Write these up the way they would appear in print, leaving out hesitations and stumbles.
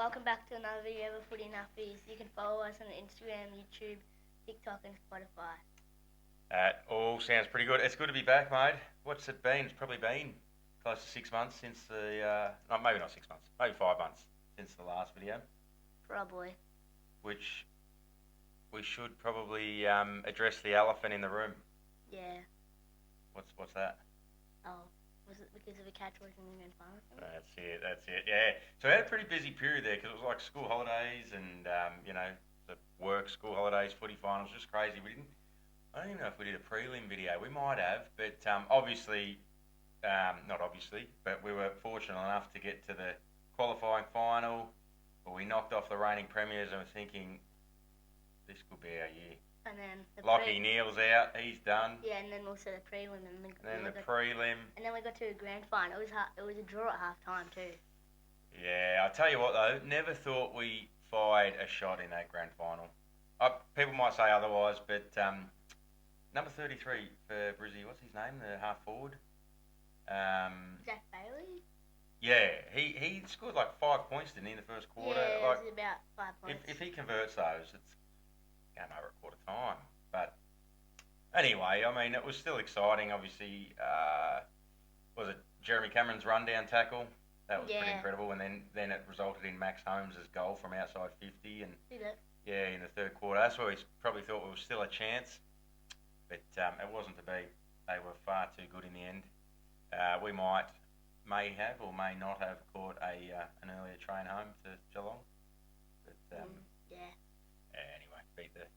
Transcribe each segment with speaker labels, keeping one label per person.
Speaker 1: Welcome back to another video of Footy Nuffies. You can follow us on Instagram, YouTube, TikTok and Spotify.
Speaker 2: That all sounds pretty good. It's good to be back, mate. What's it been? It's probably been close to 6 months since maybe not 6 months, maybe 5 months since the last video.
Speaker 1: Probably.
Speaker 2: Which we should probably address the elephant in the room.
Speaker 1: Yeah.
Speaker 2: What's that?
Speaker 1: Oh, was it because of a catch was in the grand final?
Speaker 2: That's it, yeah. So we had a pretty busy period there because it was like school holidays and, the work, school holidays, footy finals, just crazy. I don't even know if we did a prelim video. We might have, but not obviously, but we were fortunate enough to get to the qualifying final, but we knocked off the reigning premiers and we're thinking, this could be our year.
Speaker 1: And then
Speaker 2: Lockie Neal's out, he's done.
Speaker 1: Yeah, and then also the prelim.
Speaker 2: And then the prelim.
Speaker 1: And then we got to a grand final. It was a draw at half time too.
Speaker 2: Yeah, I'll tell you what though, never thought we fired a shot in that grand final. People might say otherwise, but number 33 for Brizzy, what's his name, the half forward?
Speaker 1: Jack Bailey?
Speaker 2: Yeah, he scored like 5 points, didn't he, in the first quarter?
Speaker 1: Yeah, it was about 5 points.
Speaker 2: If he converts those, it's game over at quarter time. But anyway, I mean, it was still exciting. Obviously, was it Jeremy Cameron's rundown tackle? That was pretty incredible. And then it resulted in Max Holmes' goal from outside 50. And yeah, in the third quarter. That's where we probably thought we were still a chance. But it wasn't to be. They were far too good in the end. We may have or may not have caught an earlier train home to Geelong. But anyway,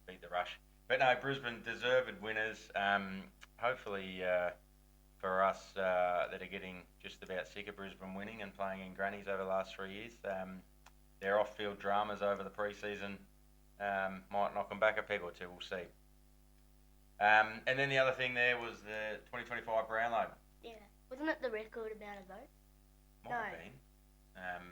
Speaker 2: beat the rush. But no, Brisbane deserved winners. Hopefully for us that are getting just about sick of Brisbane winning and playing in grannies over the last 3 years, their off-field dramas over the pre-season might knock them back a peg or two. We'll see. And then the other thing there was the 2025 Brownlow.
Speaker 1: Yeah. Wasn't it the record amount of votes?
Speaker 2: Might have been.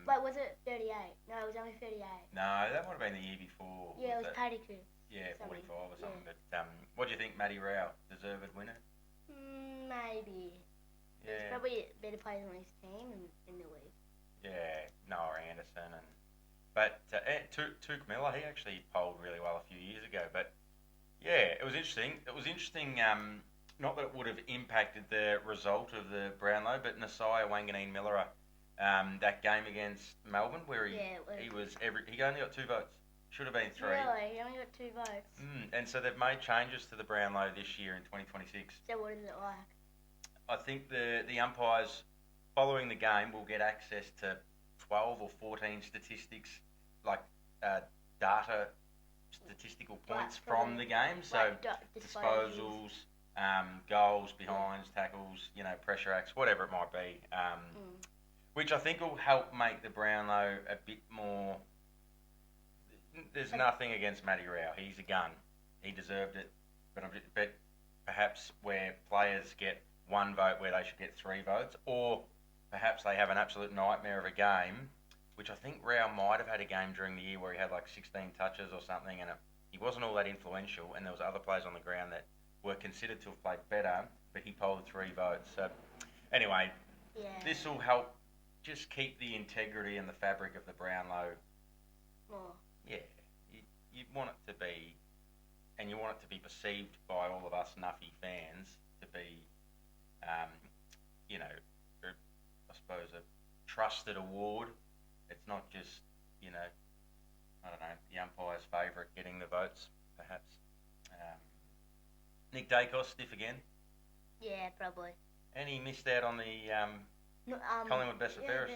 Speaker 1: Wait, was it 38? No, it was only 38.
Speaker 2: No, that might have been the year before.
Speaker 1: Yeah, it was Paddy Coops.
Speaker 2: Yeah, 45 or something. Yeah. But what do you think, Matty Rao, deserved winner?
Speaker 1: Maybe.
Speaker 2: Yeah.
Speaker 1: He's probably better players on his team and in the league.
Speaker 2: Yeah, Noah Anderson but Touk Miller, he actually polled really well a few years ago. But yeah, it was interesting. Not that it would have impacted the result of the Brownlow, but Nasiah Wanganeen-Millera, that game against Melbourne, where he only got 2 votes. Should have been 3.
Speaker 1: Really? He only got 2 votes.
Speaker 2: And so they've made changes to the Brownlow this year in 2026.
Speaker 1: So what is it like?
Speaker 2: I think the umpires following the game will get access to 12 or 14 statistics, like data, statistical points from the game. So disposals, goals, behinds, tackles, pressure acts, whatever it might be. Which I think will help make the Brownlow a bit more. There's nothing against Matty Rao. He's a gun. He deserved it. But perhaps where players get 1 vote where they should get 3 votes, or perhaps they have an absolute nightmare of a game, which I think Rao might have had a game during the year where he had like 16 touches or something, and he wasn't all that influential, and there was other players on the ground that were considered to have played better, but he polled 3 votes. So anyway, this will help just keep the integrity and the fabric of the Brownlow. Yeah, you want it to be, and you want it to be perceived by all of us Nuffy fans to be, I suppose a trusted award. It's not just, I don't know, the umpire's favourite getting the votes, perhaps. Nick Dacos, stiff again.
Speaker 1: Yeah, probably.
Speaker 2: And he missed out on the Collingwood Best and Fairest.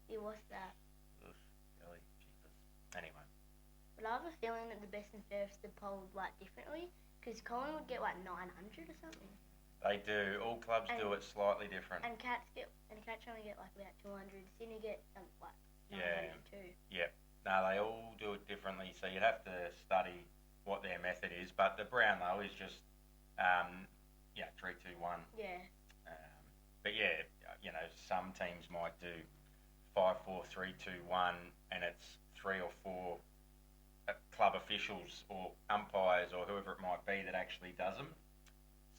Speaker 1: He was that.
Speaker 2: Oof, golly, Jesus. Anyway.
Speaker 1: But I have a feeling that the Best and Fairest are polled like differently, because Collingwood get like 900 or something.
Speaker 2: They do. All clubs do it slightly different.
Speaker 1: And Cats only get like about 200. Sydney get like 900 too.
Speaker 2: Yeah. No, they all do it differently. So you'd have to study what their method is. But the Brownlow is just 3, 2, 1.
Speaker 1: Yeah.
Speaker 2: But yeah, some teams might do 5, 4, 3, 2, 1, and it's 3 or 4 club officials or umpires or whoever it might be that actually does them.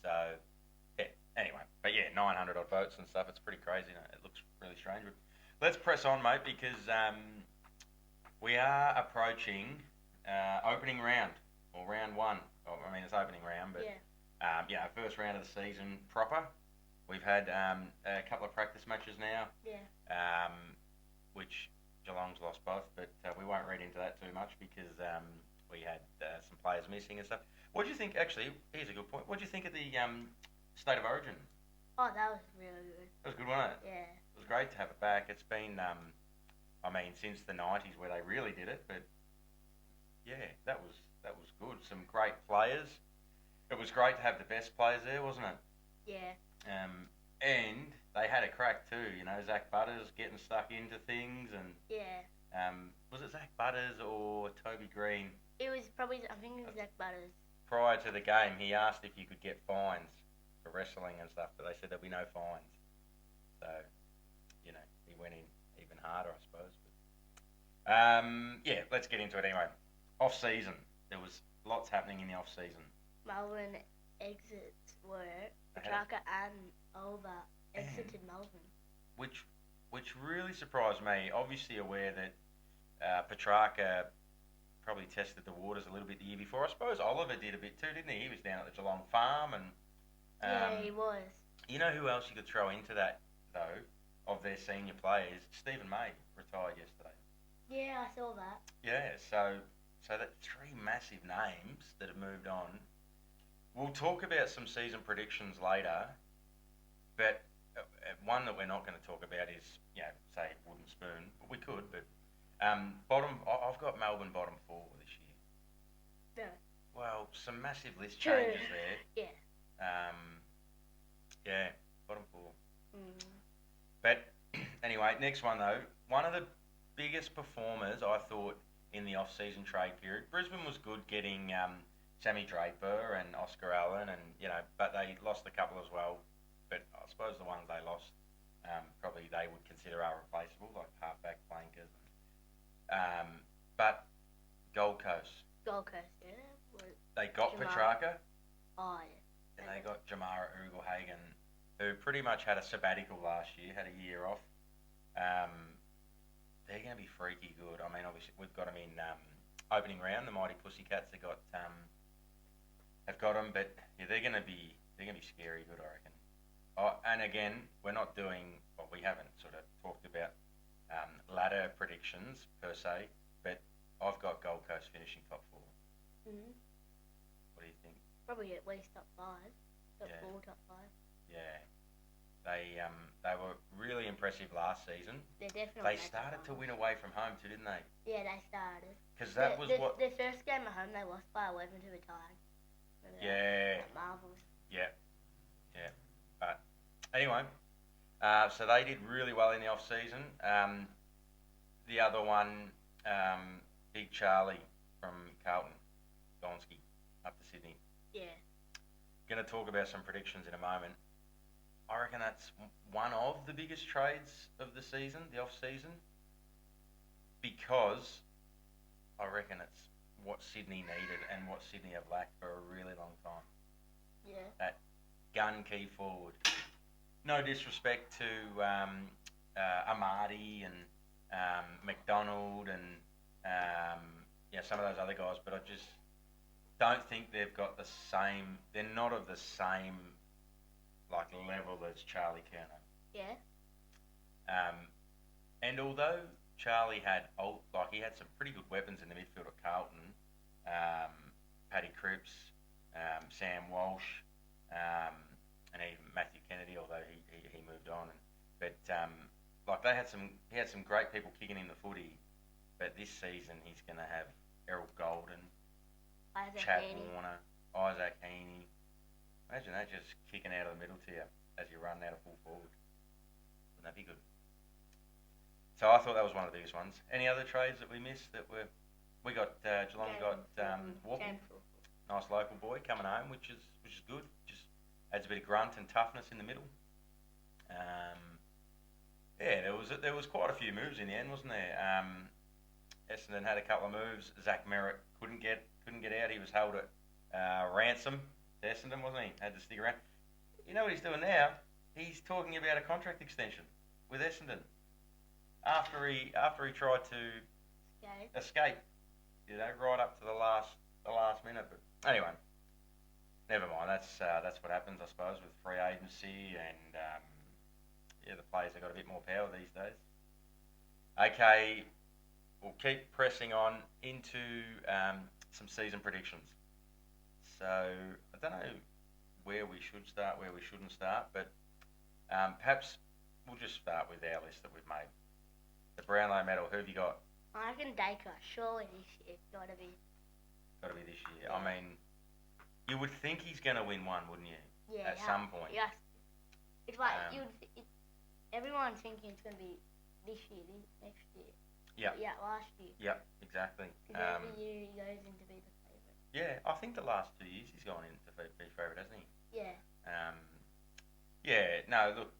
Speaker 2: So yeah. Anyway, but yeah, 900 odd votes and stuff. It's pretty crazy. It looks really strange. But let's press on, mate, because We are approaching opening round, or round one. Oh, I mean, it's opening round, but first round of the season proper. We've had a couple of practice matches now, which Geelong's lost both, but we won't read into that too much because we had some players missing and stuff. What do you think? Actually, here's a good point. What do you think of the State of Origin?
Speaker 1: Oh, that was really good.
Speaker 2: It was good, wasn't it?
Speaker 1: Yeah.
Speaker 2: It was great to have it back. It's been, since the 90s where they really did it, but yeah, that was good. Some great players. It was great to have the best players there, wasn't it?
Speaker 1: Yeah.
Speaker 2: And they had a crack too. You know, Zach Butters getting stuck into things, and was it Zach Butters or Toby Green?
Speaker 1: It was probably, I think it was Zach Butters.
Speaker 2: Prior to the game, he asked if you could get fines for wrestling and stuff, but they said there'll be no fines. So, you know, he went in even harder, I suppose. But, let's get into it anyway. Off season, there was lots happening in the off season.
Speaker 1: Melbourne exits were Petrarca and Olver exited Melbourne,
Speaker 2: which really surprised me. Obviously aware that Petrarca probably tested the waters a little bit the year before. I suppose Oliver did a bit too, didn't he? He was down at the Geelong farm, and
Speaker 1: he was.
Speaker 2: You know who else you could throw into that though? Of their senior players, Stephen May retired yesterday.
Speaker 1: Yeah, I saw that.
Speaker 2: Yeah, so that's three massive names that have moved on. We'll talk about some season predictions later, but one that we're not going to talk about is, say Wooden Spoon. We could, but I've got Melbourne bottom four this year.
Speaker 1: Yeah.
Speaker 2: Well, some massive list changes there.
Speaker 1: Yeah.
Speaker 2: Bottom four. But anyway, next one though. One of the biggest performers I thought in the off-season trade period. Brisbane was good getting Sammy Draper and Oscar Allen, and but they lost a couple as well. But I suppose the ones they lost, probably they would consider are replaceable, like halfback flankers. But Gold Coast.
Speaker 1: Yeah.
Speaker 2: They got Petrarca.
Speaker 1: Oh yeah.
Speaker 2: And they got Jamara Ugle-Hagan, who pretty much had a sabbatical last year, had a year off. They're going to be freaky good. I mean, obviously we've got them in opening round. The Mighty Pussycats have got them, but they're going to be scary good, I reckon. Oh, and again, we haven't sort of talked about ladder predictions per se, but I've got Gold Coast finishing top four. What do you think?
Speaker 1: Probably at least top five. Top four, top five.
Speaker 2: Yeah. They were really impressive last season.
Speaker 1: They
Speaker 2: started to win away from home too, didn't they?
Speaker 1: Yeah, they started.
Speaker 2: Because that was what...
Speaker 1: Their first game at home, they lost by 11 to the Tigers. Marvels.
Speaker 2: Yeah. But anyway, so they did really well in the off-season. The other one, Big Charlie from Carlton, Gonski, up to Sydney.
Speaker 1: Yeah.
Speaker 2: Going to talk about some predictions in a moment. I reckon that's one of the biggest trades of the season, the off-season, because I reckon it's what Sydney needed and what Sydney have lacked for a really long time.
Speaker 1: Yeah.
Speaker 2: That gun key forward. No disrespect to Amadi and McDonald and some of those other guys, but I just don't think they've got the same. They're not of the same level as Charlie Kerner.
Speaker 1: Yeah.
Speaker 2: And although Charlie had he had some pretty good weapons in the midfield at Carlton, Paddy Cripps, Sam Walsh, and even Matthew Kennedy, although he moved on. But he had some great people kicking in the footy. But this season he's going to have Errol Golden, Chad Warner, Isaac Heaney. Imagine that just kicking out of the middle to you as you run out of full forward. Wouldn't that be good? So I thought that was one of the biggest ones. Any other trades that we missed that we got Geelong got Walker, nice local boy coming home, which is good. Just adds a bit of grunt and toughness in the middle. There was quite a few moves in the end, wasn't there? Essendon had a couple of moves. Zach Merritt couldn't get out. He was held at ransom. Essendon, wasn't he? Had to stick around. You know what he's doing now? He's talking about a contract extension with Essendon. After he tried to escape. Right up to the last minute. But anyway, never mind. That's what happens, I suppose, with free agency, and the players have got a bit more power these days. Okay, we'll keep pressing on into some season predictions. So I don't know where we should start, where we shouldn't start, but perhaps we'll just start with our list that we've made. The Brownlow medal, who have you got?
Speaker 1: I reckon Dacre, surely this year. Gotta be
Speaker 2: this year.
Speaker 1: Yeah.
Speaker 2: I mean, you would think he's going to win one, wouldn't you?
Speaker 1: Yeah.
Speaker 2: At some point.
Speaker 1: Yes. It's like everyone's thinking it's gonna be this year, next year.
Speaker 2: Yeah.
Speaker 1: Yeah, last year.
Speaker 2: Yep, exactly.
Speaker 1: Because every year he goes in to be the favourite.
Speaker 2: Yeah, I think the last 2 years he's gone in to be favourite, hasn't he?
Speaker 1: Yeah.
Speaker 2: No, look,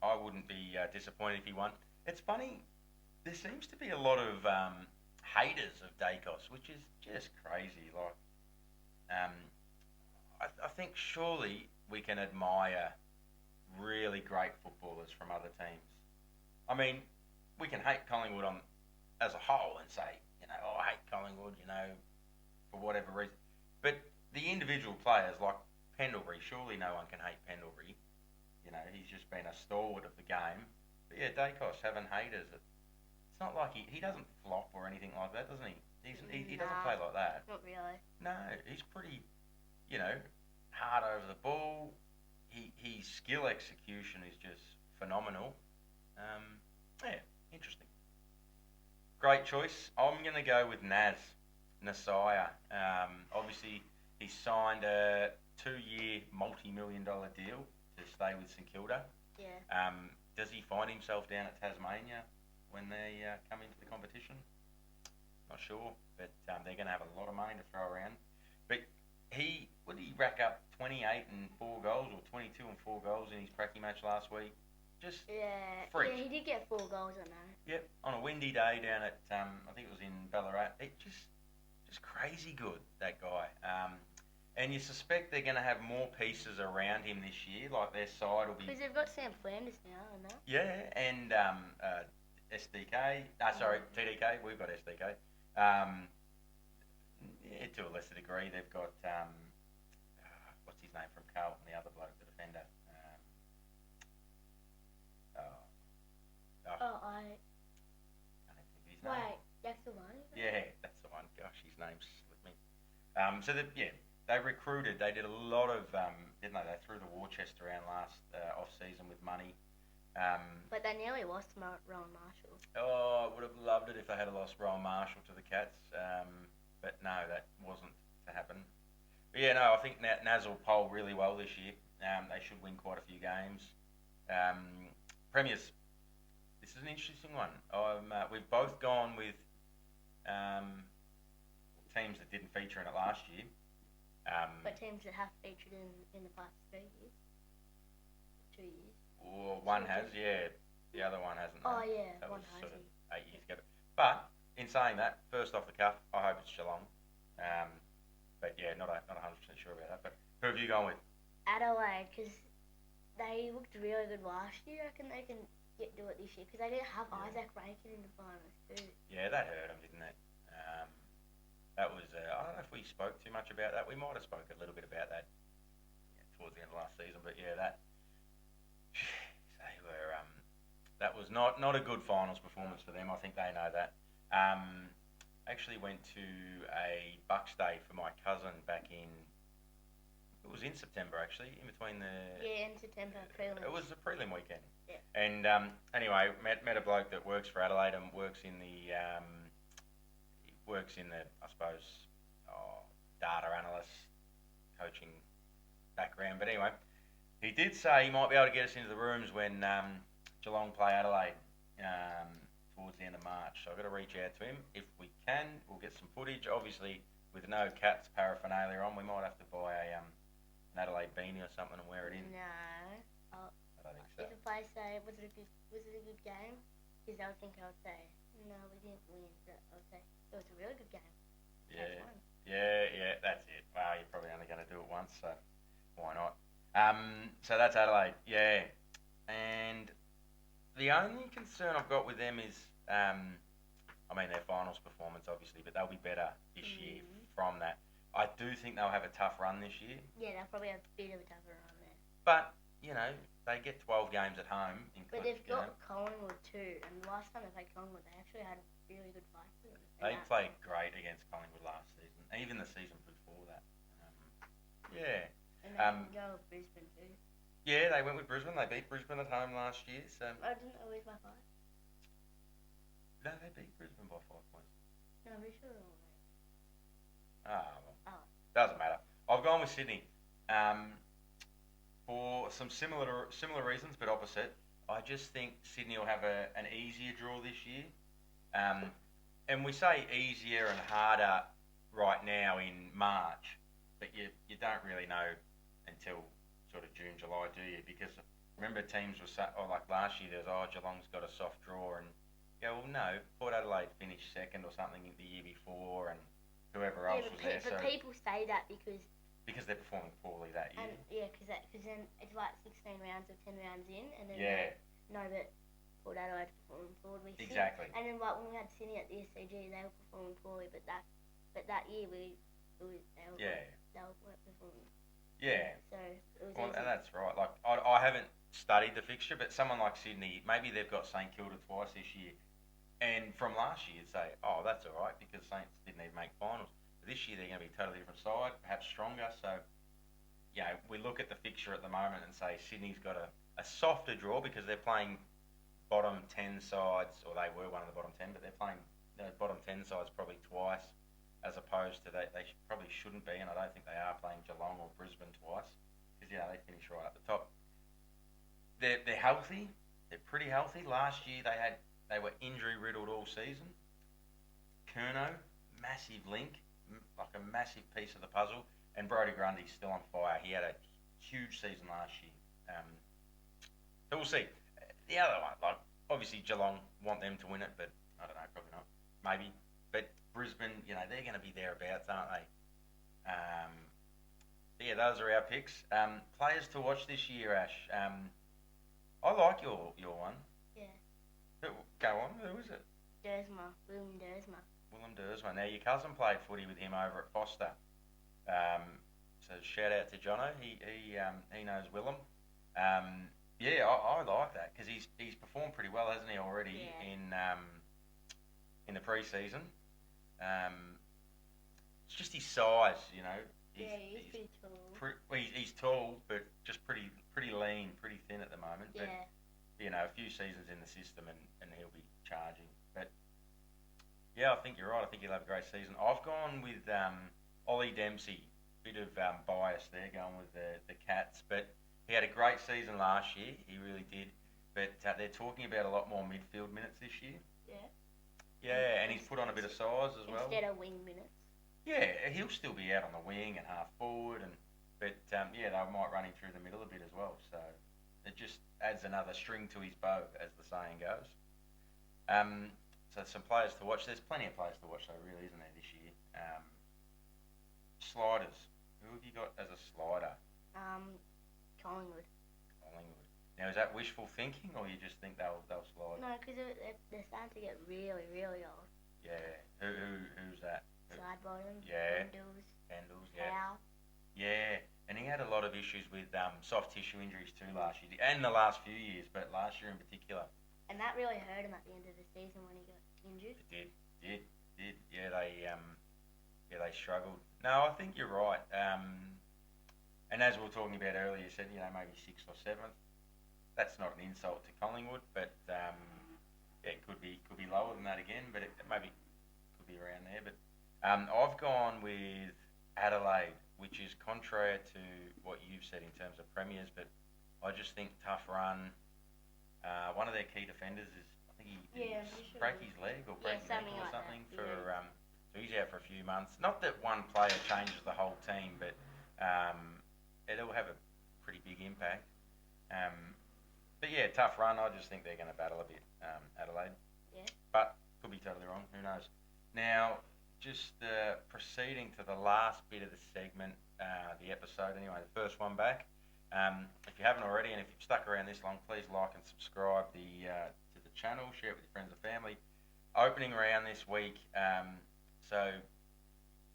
Speaker 2: I wouldn't be disappointed if he won. It's funny, there seems to be a lot of haters of Dacos, which is just crazy. Like, I think surely we can admire really great footballers from other teams. I mean, we can hate Collingwood as a whole and say, I hate Collingwood, for whatever reason. But the individual players like Pendlebury, surely no one can hate Pendlebury. He's just been a stalwart of the game. But yeah, Dacos having haters. It's not like he doesn't flop or anything like that, doesn't he? He doesn't play like that.
Speaker 1: Not really.
Speaker 2: No, he's pretty, hard over the ball. His skill execution is just phenomenal. Interesting. Great choice. I'm going to go with Nasiah. Obviously, he signed a 2-year multi-million-dollar deal to stay with St Kilda.
Speaker 1: Yeah.
Speaker 2: Does he find himself down at Tasmania when they come into the competition? Not sure, but they're going to have a lot of money to throw around. But would he rack up 28 and 4 goals or 22 and 4 goals in his cracky match last week? Just freak.
Speaker 1: Yeah, he did get 4 goals on that.
Speaker 2: Yep, on a windy day down at I think it was in Ballarat. It just crazy good, that guy. And you suspect they're going to have more pieces around him this year, like their side will be.
Speaker 1: Because they've got Sam Flanders now, and that.
Speaker 2: Yeah, and SDK. TDK. We've got SDK. To a lesser degree, they've got what's his name from Carlton, the other bloke, the defender.
Speaker 1: I
Speaker 2: can't think of his name.
Speaker 1: Wait, that's the one?
Speaker 2: Yeah, that's the one. Gosh, his name's slipped me. They recruited. They did a lot of, didn't they? They threw the war chest around last off-season with money.
Speaker 1: But they nearly lost Rowan Marshall.
Speaker 2: Oh, I would have loved it if they had lost Rowan Marshall to the Cats. But no, that wasn't to happen. But yeah, no, I think Naz will poll really well this year. They should win quite a few games. Premiers. This is an interesting one. We've both gone with teams that didn't feature in it last year.
Speaker 1: But teams that have featured in the past 3 years. 2 years.
Speaker 2: Or one has, yeah. The other one hasn't.
Speaker 1: Oh, yeah,
Speaker 2: that
Speaker 1: one
Speaker 2: was
Speaker 1: has.
Speaker 2: sort of 8 years ago. But in saying that, first off the cuff, I hope it's Geelong. But yeah, not 100% sure about that. But who have you gone with?
Speaker 1: Adelaide, because they looked really good last year. I reckon they can do it this year, because they didn't have Isaac Rankin in the finals too.
Speaker 2: Yeah, that hurt them, didn't it? That was, I don't know if we spoke too much about that. We might have spoke a little bit about that towards the end of last season. But yeah, they were, that was not a good finals performance for them. I think they know that. Actually went to a Bucks Day for my cousin back in, it was in September actually, in between the...
Speaker 1: Yeah, in September, prelim.
Speaker 2: It was the prelim weekend.
Speaker 1: Yeah.
Speaker 2: And anyway, met a bloke that works for Adelaide and works in the, I suppose, data analyst, coaching background. But anyway, he did say he might be able to get us into the rooms when Geelong play Adelaide towards the end of March. So I've got to reach out to him. If we can, we'll get some footage. Obviously, with no Cats paraphernalia on, we might have to buy an Adelaide beanie or something and wear it in.
Speaker 1: No.
Speaker 2: I don't think so.
Speaker 1: If a player say, was it a good game? Because I would think I would say, no, we didn't win. But I would say, it was a really good game.
Speaker 2: Yeah, that's it. Well, you're probably only going to do it once, so why not? So that's Adelaide, yeah. And the only concern I've got with them is I mean, their finals performance, obviously, but they'll be better this year from that. I do think they'll have a tough run this year.
Speaker 1: Yeah, they'll probably have a bit of a tougher run there.
Speaker 2: But, they get 12 games at home.
Speaker 1: But they've got Collingwood too, and the last time they played Collingwood, they actually had a really good fight for them.
Speaker 2: They played great against Collingwood last season, even the season before that. Yeah.
Speaker 1: And they can go with Brisbane too.
Speaker 2: Yeah, they went with Brisbane. They beat Brisbane at home last year. So.
Speaker 1: Oh, didn't they lose by 5?
Speaker 2: No, they beat Brisbane by 5 points.
Speaker 1: No, I'm pretty sure they won.
Speaker 2: Well, doesn't matter. I've gone with Sydney. For some similar reasons, but opposite. I just think Sydney will have an easier draw this year. And we say easier and harder right now in March, but you don't really know until sort of June, July, do you? Because remember teams were like last year, there was Geelong's got a soft draw, and well, no, Port Adelaide finished second or something the year before, and whoever else was there.
Speaker 1: But people say that because
Speaker 2: they're performing poorly that year.
Speaker 1: Because then it's like 16 rounds or 10 rounds in, and then but Port Adelaide's performing poorly.
Speaker 2: Exactly.
Speaker 1: And then like when we had Sydney at the SCG, they were performing poorly, but that year they weren't performing.
Speaker 2: Yeah.
Speaker 1: So it was
Speaker 2: and that's right. Like I haven't studied the fixture, but someone like Sydney, maybe they've got St Kilda twice this year, and from last year you'd say, oh, that's all right because Saints didn't even make finals. But this year they're going to be a totally different side, perhaps stronger. So, we look at the fixture at the moment and say Sydney's got a softer draw because they're playing bottom 10 sides, or they were one of the bottom 10, but they're playing the bottom 10 sides probably twice, as opposed to they probably shouldn't be, and I don't think they are playing Geelong or Brisbane twice, because they finish right at the top. They're healthy. They're pretty healthy. Last year they were injury riddled all season. Curnow, massive link, like a massive piece of the puzzle, and Brodie Grundy's still on fire. He had a huge season last year. So we'll see. The other one, like obviously Geelong want them to win it, but I don't know, probably not. Maybe. But Brisbane, they're going to be thereabouts, aren't they? Those are our picks. Players to watch this year, Ash. I like your one.
Speaker 1: Yeah.
Speaker 2: Go on. Who is it?
Speaker 1: Willem Dersma.
Speaker 2: Willem Dersma. Now your cousin played footy with him over at Foster. So shout out to Jono. He knows Willem. I like that because he's performed pretty well, hasn't he, already in the pre-season. It's just his size, He's
Speaker 1: pretty tall.
Speaker 2: He's tall, but just pretty lean, pretty thin at the moment.
Speaker 1: Yeah.
Speaker 2: But, a few seasons in the system and he'll be charging. But, I think you're right. I think he'll have a great season. I've gone with Ollie Dempsey. Bit of bias there, going with the Cats. But he had a great season last year. He really did. But they're talking about a lot more midfield minutes this year.
Speaker 1: Yeah.
Speaker 2: Yeah, and he's put on a bit of size as well.
Speaker 1: Instead of wing minutes.
Speaker 2: Yeah, he'll still be out on the wing and half forward, but they might run him through the middle a bit as well. So it just adds another string to his bow, as the saying goes. So some players to watch. There's plenty of players to watch, though, really, isn't there, this year? Sliders. Who have you got as a slider?
Speaker 1: Collingwood.
Speaker 2: Now, is that wishful thinking, or you just think they'll slide?
Speaker 1: No, because they're starting to get really, really old.
Speaker 2: Yeah. Who's that?
Speaker 1: Sidebottom.
Speaker 2: Yeah.
Speaker 1: Pendles.
Speaker 2: Yeah.
Speaker 1: Howe.
Speaker 2: Yeah. And he had a lot of issues with soft tissue injuries too last year, and the last few years, but last year in particular.
Speaker 1: And that really hurt him at the end of the season when he got injured.
Speaker 2: It did. Yeah, they struggled. No, I think you're right. And as we were talking about earlier, you said maybe 6th or 7th. That's not an insult to Collingwood, but it could be lower than that again. But it maybe could be around there. But I've gone with Adelaide, which is contrary to what you've said in terms of premiers. But I just think tough run. One of their key defenders is, I think he break his leg or break his ankle or something
Speaker 1: like that.
Speaker 2: So he's out for a few months. Not that one player changes the whole team, but it'll have a pretty big impact. But tough run. I just think they're going to battle a bit, Adelaide.
Speaker 1: Yeah.
Speaker 2: But could be totally wrong. Who knows? Now, just proceeding to the last bit of the segment, the episode anyway, the first one back. If you haven't already, and if you've stuck around this long, please like and subscribe to the channel, share it with your friends and family. opening round this week. So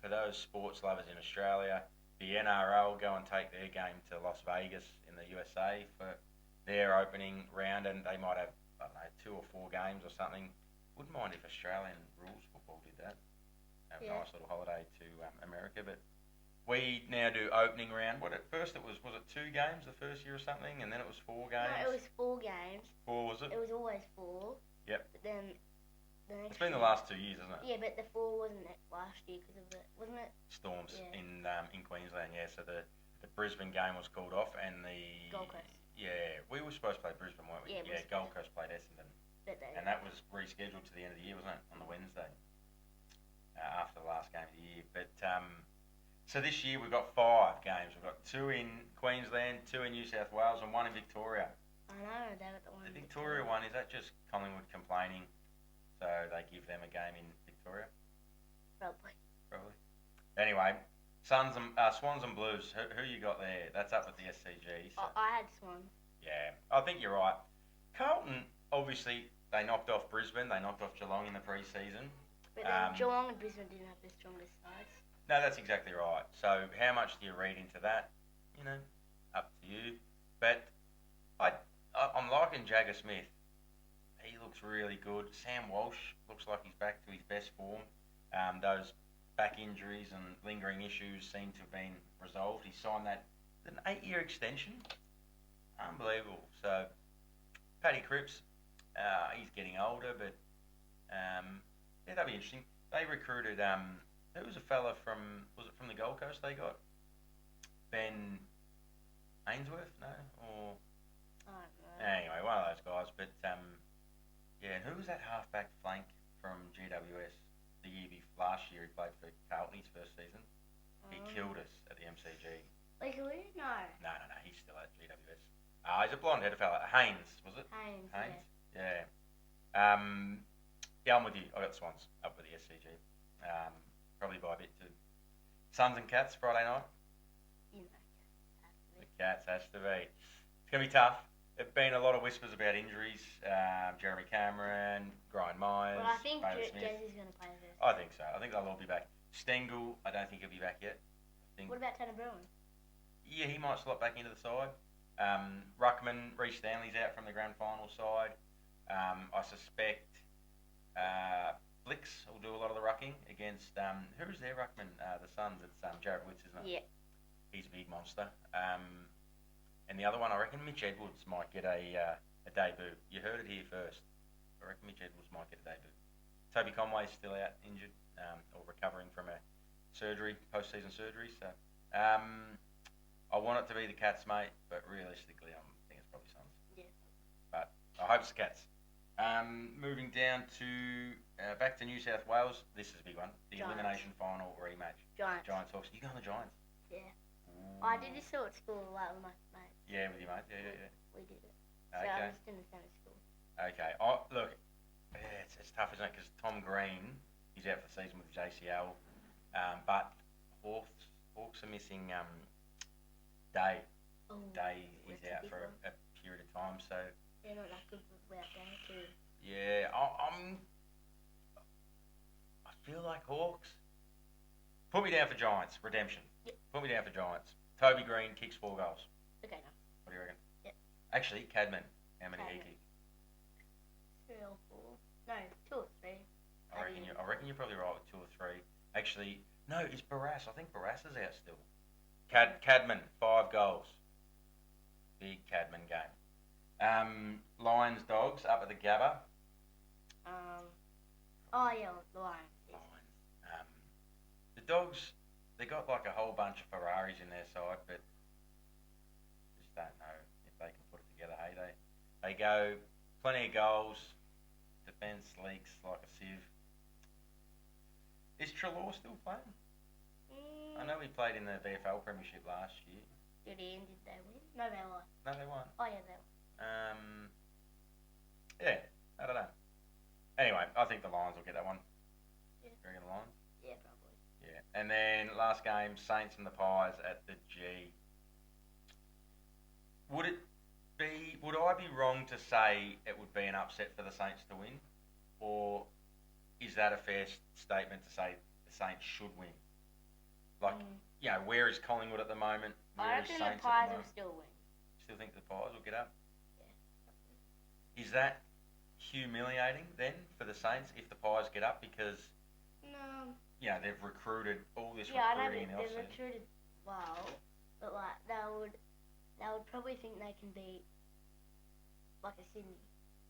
Speaker 2: for those sports lovers in Australia, the NRL go and take their game to Las Vegas in the USA for their opening round, and they might have, I don't know, 2 or 4 games or something. Wouldn't mind if Australian rules football did that. Have a nice little holiday to America, but we now do opening round. What at first was it 2 games the first year or something, and then it was 4 games?
Speaker 1: No, it was 4 games.
Speaker 2: 4 was it?
Speaker 1: It was always 4.
Speaker 2: Yep.
Speaker 1: But then the next
Speaker 2: It's been the last 2 years, hasn't it?
Speaker 1: Yeah, but the 4 wasn't last year because of wasn't it?
Speaker 2: Storms
Speaker 1: Yeah.
Speaker 2: in Queensland, yeah. So the Brisbane game was called off, and the
Speaker 1: Gold Coast.
Speaker 2: Yeah, we were supposed to play Brisbane, weren't we?
Speaker 1: Yeah,
Speaker 2: Gold Coast played Essendon, and that was rescheduled to the end of the year, wasn't it? On the Wednesday after the last game of the year. But so this year we've got 5 games. We've got 2 in Queensland, 2 in New South Wales, and 1 in Victoria.
Speaker 1: I know, they got the one.
Speaker 2: The Victoria one, is that just Collingwood complaining, so they give them a game in Victoria?
Speaker 1: Probably.
Speaker 2: Anyway, Swans and Blues. Who you got there? That's up at the SCG. So.
Speaker 1: I had Swans.
Speaker 2: Yeah, I think you're right. Carlton, obviously, they knocked off Brisbane. They knocked off Geelong in the pre-season.
Speaker 1: But then Geelong and Brisbane didn't have the strongest sides.
Speaker 2: No, that's exactly right. So how much do you read into that? You know, up to you. But I'm liking Jagger Smith. He looks really good. Sam Walsh looks like he's back to his best form. Those back injuries and lingering issues seem to have been resolved. He signed an 8-year extension. Unbelievable. So, Paddy Cripps, he's getting older, but yeah, that'll be interesting. They recruited, who was a fella was it from the Gold Coast they got? Ben Ainsworth? No? Or
Speaker 1: I don't know.
Speaker 2: anyway, one of those guys. But yeah, and who was that halfback flank from GWS the year before? Last year he played for Carlton his first season. He killed us at the MCG.
Speaker 1: Like who? No.
Speaker 2: No, he's still at GWS. He's a blonde-headed fella. Haynes, was it?
Speaker 1: Haynes.
Speaker 2: Yeah. Yeah, I'm with you. I got the Swans up with the SCG. Probably by a bit too. Suns and Cats Friday night.
Speaker 1: You know,
Speaker 2: The Cats has to be. It's gonna be tough. There've been a lot of whispers about injuries. Jeremy Cameron, Brian Myers,
Speaker 1: Well, I think
Speaker 2: Bailey Smith.
Speaker 1: Jazzy's going to play this.
Speaker 2: I think so. I think they'll all be back. Stengel, I don't think he'll be back yet.
Speaker 1: What about Tanner Bruin?
Speaker 2: Yeah, he might slot back into the side. Ruckman, Reece Stanley's out from the grand final side. I suspect Blix will do a lot of the rucking against who's their ruckman? The Suns. It's Jarrett Witts, isn't it?
Speaker 1: Yeah.
Speaker 2: He's a big monster. And the other one, I reckon Mitch Edwards might get a debut. You heard it here first. I reckon Mitch Edwards might get a debut. Toby Conway's still out injured or recovering from a post-season surgery. So I want it to be the Cats, mate, but realistically, I think it's probably Suns.
Speaker 1: Yeah.
Speaker 2: But I hope it's the Cats. Moving down to back to New South Wales. This is a big one. The
Speaker 1: Giants.
Speaker 2: elimination final rematch.
Speaker 1: Giants.
Speaker 2: Hawks. You going the Giants?
Speaker 1: Yeah.
Speaker 2: Ooh.
Speaker 1: I did this sort of school like with my mates.
Speaker 2: Yeah, with your mate. Yeah.
Speaker 1: We did it. So I
Speaker 2: Okay.
Speaker 1: was in the same school.
Speaker 2: Okay. Look, it's tough, isn't it? Because Tom Green, he's out for the season with JCL. But Hawks are missing Day.
Speaker 1: Oh,
Speaker 2: Day is
Speaker 1: that's a
Speaker 2: out
Speaker 1: big
Speaker 2: for
Speaker 1: one.
Speaker 2: a period of time. So
Speaker 1: They're not that good without Day too.
Speaker 2: yeah, I feel like Hawks. Put me down for Giants. Redemption.
Speaker 1: Yep.
Speaker 2: Put me down for Giants. Toby Green kicks 4 goals.
Speaker 1: Okay, no.
Speaker 2: What do you reckon?
Speaker 1: Yep.
Speaker 2: Actually, Cadman. How many he
Speaker 1: Cadman.
Speaker 2: kick?
Speaker 1: 3 or 4. No, 2 or 3.
Speaker 2: I reckon you're probably right with 2 or 3. Actually, no, it's Barras. I think Barras is out still. Cadman, 5 goals. Big Cadman game. Lions, Dogs up at the Gabba.
Speaker 1: Oh yeah, the Lions. Yes.
Speaker 2: Lions. The Dogs, they got like a whole bunch of Ferraris in their side, but just don't know if they can put it together. Hey, they go plenty of goals. Defence leaks like a sieve. Is Trelaw still playing? I know he played in the VFL Premiership last year.
Speaker 1: Did they win? No, they lost.
Speaker 2: No, they won.
Speaker 1: Oh yeah, they won.
Speaker 2: Yeah, I don't know. Anyway, I think the Lions will get that one.
Speaker 1: Yeah.
Speaker 2: You reckon the Lions?
Speaker 1: Yeah, probably.
Speaker 2: Yeah. And then last game, Saints and the Pies at the G. Would I be wrong to say it would be an upset for the Saints to win? Or is that a fair statement to say the Saints should win? Like, where is Collingwood at the moment? Where
Speaker 1: I
Speaker 2: is
Speaker 1: reckon
Speaker 2: Saints
Speaker 1: the
Speaker 2: at
Speaker 1: Pies
Speaker 2: the
Speaker 1: will
Speaker 2: moment?
Speaker 1: still win.
Speaker 2: Still think the Pies will get up?
Speaker 1: Yeah.
Speaker 2: Is that humiliating then for the Saints if the Pies get up because
Speaker 1: No.
Speaker 2: they've recruited all this
Speaker 1: Yeah, I know
Speaker 2: recruiting in the
Speaker 1: they've
Speaker 2: offseason?
Speaker 1: recruited well, but like they would probably think they can beat like a Sydney.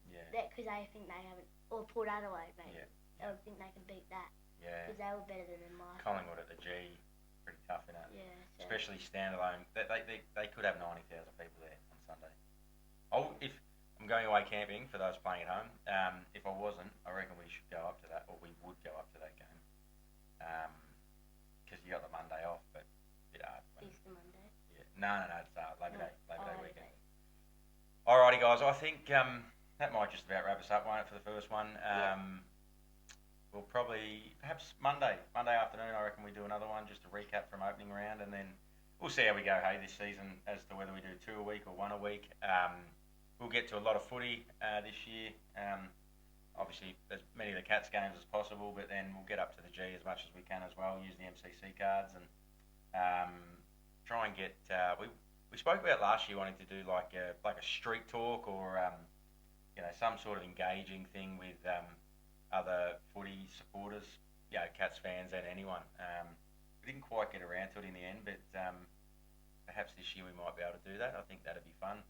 Speaker 2: Yeah.
Speaker 1: Because they think they haven't, or Port Adelaide maybe.
Speaker 2: Yeah.
Speaker 1: They would think they can beat that.
Speaker 2: Yeah.
Speaker 1: Because they were better than them last.
Speaker 2: Collingwood at the G, pretty tough in it.
Speaker 1: Yeah. So.
Speaker 2: Especially standalone. They could have 90,000 people there on Sunday. If I'm going away camping for those playing at home, if I wasn't, I reckon we should go up to that, or we would go up to that game. Because you got the Monday off, but a bit hard.
Speaker 1: Easter Monday.
Speaker 2: Yeah. No, it's Labor Day weekend.
Speaker 1: Day.
Speaker 2: Alrighty, guys. I think that might just about wrap us up, won't it, for the first one? We'll probably, perhaps Monday afternoon, I reckon we do another one, just a recap from opening round, and then we'll see how we go, this season, as to whether we do 2 a week or 1 a week. We'll get to a lot of footy this year. Obviously, as many of the Cats games as possible, but then we'll get up to the G as much as we can as well, use the MCC cards, and try and get... we spoke about last year wanting to do like a street talk or some sort of engaging thing with other footy supporters, Cats fans and anyone. We didn't quite get around to it in the end, but perhaps this year we might be able to do that. I think that'd be fun.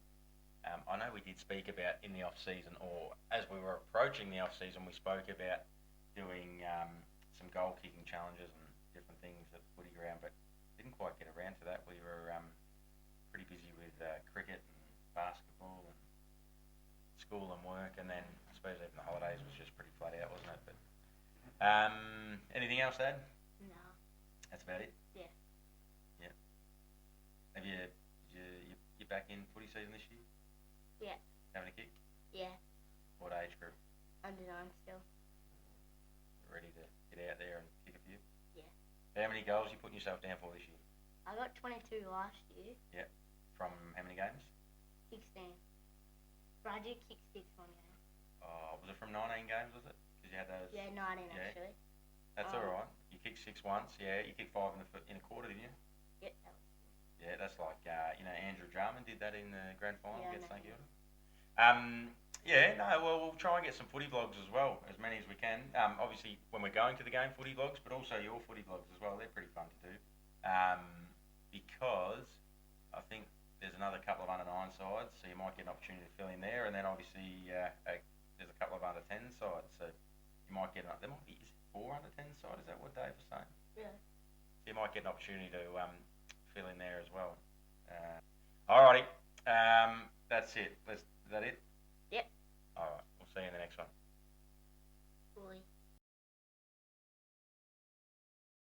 Speaker 2: I know we did speak about in the off-season, or as we were approaching the off-season, we spoke about doing some goal-kicking challenges and different things at the footy ground, but didn't quite get around to that. We were pretty busy with cricket and basketball and school and work, and then I suppose even the holidays was just pretty flat out, wasn't it? But anything else to add?
Speaker 1: No.
Speaker 2: That's about it?
Speaker 1: Yeah.
Speaker 2: Yeah. Have you back in footy season this year?
Speaker 1: Yeah.
Speaker 2: Having a kick?
Speaker 1: Yeah.
Speaker 2: What age group?
Speaker 1: Under 9 still.
Speaker 2: Ready to get out there and kick a few?
Speaker 1: Yeah.
Speaker 2: How many goals you putting yourself down for this year?
Speaker 1: I got 22 last year.
Speaker 2: Yep. From how many games?
Speaker 1: 16. But I did kick 6 one game.
Speaker 2: Oh, was it from 19 games, was it? Because you had those...
Speaker 1: Yeah, 19 actually.
Speaker 2: That's alright. You kicked 6 once, you kicked 5 in a quarter, didn't you?
Speaker 1: Yep, that was cool.
Speaker 2: Yeah, that's like, Andrew Jarman did that in the grand final against St Kilda. We'll try and get some footy vlogs as well, as many as we can. Obviously, when we're going to the game, footy vlogs, but also your footy vlogs as well. They're pretty fun to do. Because I think there's another couple of under-9 sides, so you might get an opportunity to fill in there. And then obviously there's a couple of under-10 sides, so you might get... There might be 4 under-10 sides, is that what Dave was saying?
Speaker 1: Yeah.
Speaker 2: So you might get an opportunity to fill in there as well. Alrighty, that's it. Is that it?
Speaker 1: Yep.
Speaker 2: Alright, we'll see you in the next one.